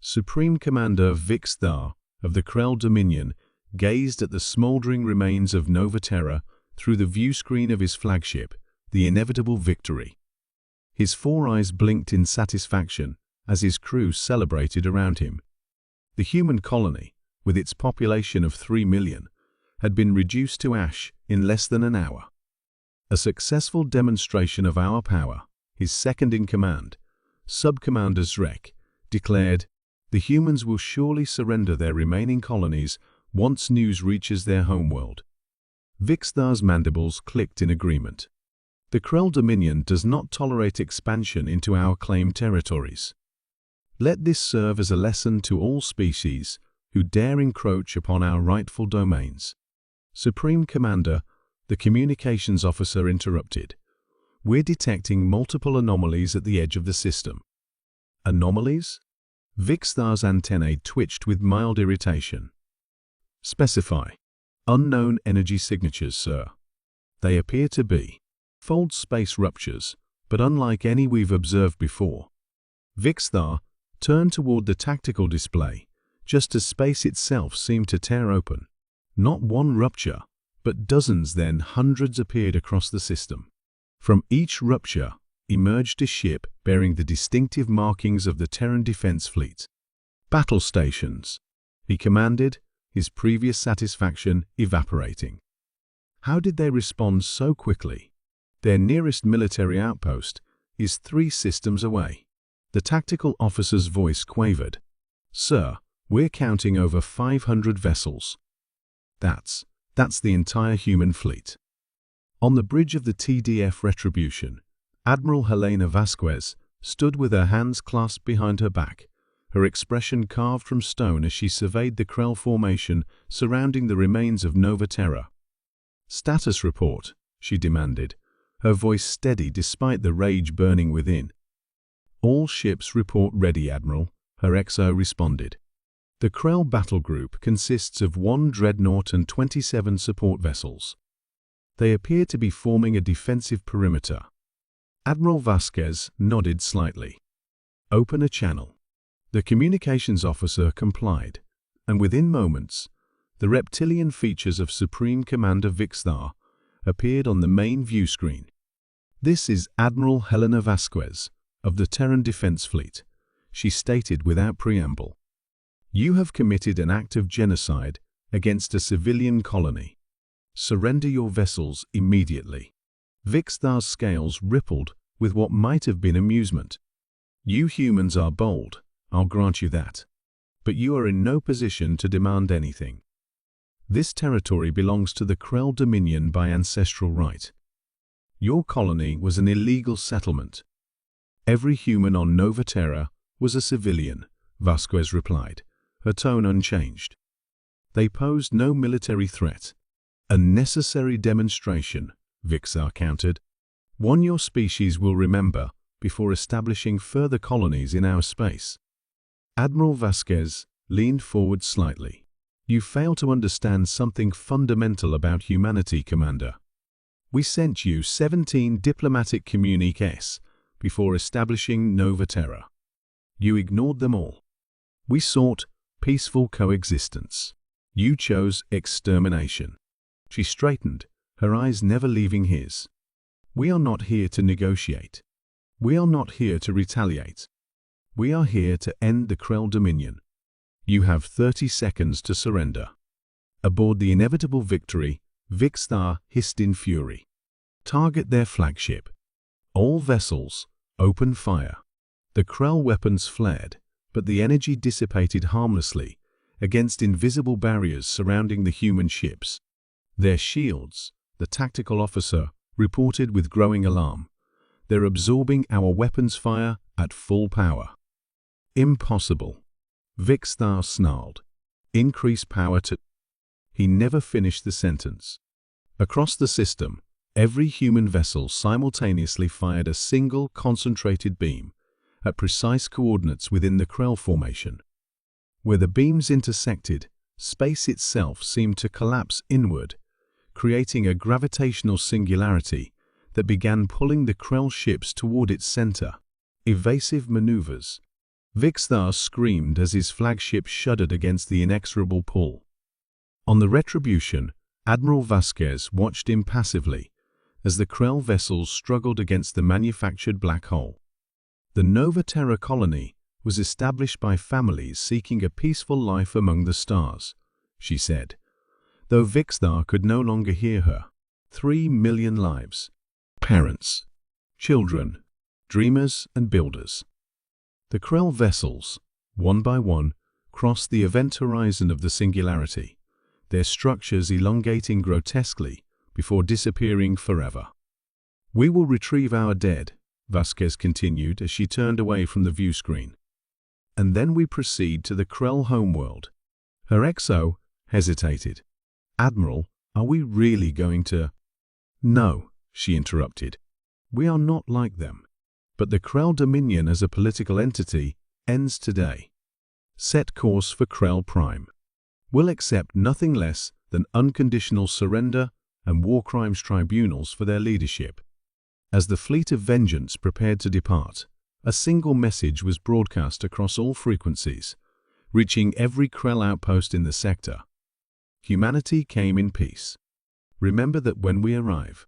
Supreme Commander Vix Thar of the Krell Dominion gazed at the smoldering remains of Nova Terra through the viewscreen of his flagship, the Inevitable Victory. His four eyes blinked in satisfaction as his crew celebrated around him. The human colony, with its population of 3 million, had been reduced to ash in less than an hour. A successful demonstration of our power, his second-in-command, Sub-Commander Zrek, declared, "The humans will surely surrender their remaining colonies once news reaches their homeworld." Vix Thar's mandibles clicked in agreement. The Krell Dominion does not tolerate expansion into our claimed territories. Let this serve as a lesson to all species who dare encroach upon our rightful domains. Supreme Commander, the communications officer interrupted. "We're detecting multiple anomalies at the edge of the system." Anomalies? Vix Thar's antennae twitched with mild irritation. "Specify." "Unknown energy signatures, sir." "They appear to be fold space ruptures, but unlike any we've observed before." Vix Thar turned toward the tactical display, just as space itself seemed to tear open. Not one rupture, but dozens, then hundreds appeared across the system. From each rupture emerged a ship bearing the distinctive markings of the Terran Defense Fleet. "Battle stations," he commanded, his previous satisfaction evaporating. How did they respond so quickly? Their nearest military outpost is 3 systems away. The tactical officer's voice quavered. "Sir, we're counting over 500 vessels." That's the entire human fleet." On the bridge of the TDF Retribution, Admiral Helena Vasquez stood with her hands clasped behind her back, her expression carved from stone as she surveyed the Krell formation surrounding the remains of Nova Terra. "Status report," she demanded, her voice steady despite the rage burning within. "All ships report ready, Admiral," her XO responded. "The Krell battle group consists of 1 dreadnought and 27 support vessels. They appear to be forming a defensive perimeter." Admiral Vasquez nodded slightly. "Open a channel." The communications officer complied, and within moments, the reptilian features of Supreme Commander Vix Thar appeared on the main view screen. "This is Admiral Helena Vasquez of the Terran Defense Fleet," she stated without preamble. "You have committed an act of genocide against a civilian colony. Surrender your vessels immediately." Vix Thar's scales rippled with what might have been amusement. "You humans are bold, I'll grant you that. But you are in no position to demand anything. This territory belongs to the Krell Dominion by ancestral right. Your colony was an illegal settlement." "Every human on Nova Terra was a civilian," Vasquez replied, her tone unchanged. "They posed no military threat." "A necessary demonstration," Vix Thar countered. "One your species will remember before establishing further colonies in our space." Admiral Vasquez leaned forward slightly. "You fail to understand something fundamental about humanity, Commander. We sent you 17 diplomatic communiques before establishing Nova Terra. You ignored them all. We sought peaceful coexistence. You chose extermination." She straightened, her eyes never leaving his. "We are not here to negotiate. We are not here to retaliate. We are here to end the Krell Dominion. You have 30 seconds to surrender." Aboard the Inevitable Victory, Vix Thar hissed in fury. "Target their flagship. All vessels, open fire." The Krell weapons flared, but the energy dissipated harmlessly against invisible barriers surrounding the human ships. "Their shields," the tactical officer reported with growing alarm. "They're absorbing our weapons fire at full power." "Impossible," Vix Thar snarled. "Increase power to—" He never finished the sentence. Across the system, every human vessel simultaneously fired a single concentrated beam at precise coordinates within the Krell formation. Where the beams intersected, space itself seemed to collapse inward, creating a gravitational singularity that began pulling the Krell ships toward its center. Evasive maneuvers. Vixthar screamed as his flagship shuddered against the inexorable pull. On the Retribution, Admiral Vasquez watched impassively as the Krell vessels struggled against the manufactured black hole. The Nova Terra colony was established by families seeking a peaceful life among the stars, she said, though Vixthar could no longer hear her. 3 million lives. Parents, children, dreamers and builders. The Krell vessels, one by one, crossed the event horizon of the singularity, their structures elongating grotesquely before disappearing forever. "We will retrieve our dead," Vasquez continued as she turned away from the view screen. "And then we proceed to the Krell homeworld." Her XO hesitated. "Admiral, are we really going to—" "No," she interrupted. "We are not like them. But the Krell Dominion as a political entity ends today. Set course for Krell Prime. We'll accept nothing less than unconditional surrender and war crimes tribunals for their leadership." As the fleet of vengeance prepared to depart, a single message was broadcast across all frequencies, reaching every Krell outpost in the sector. "Humanity came in peace. Remember that when we arrive,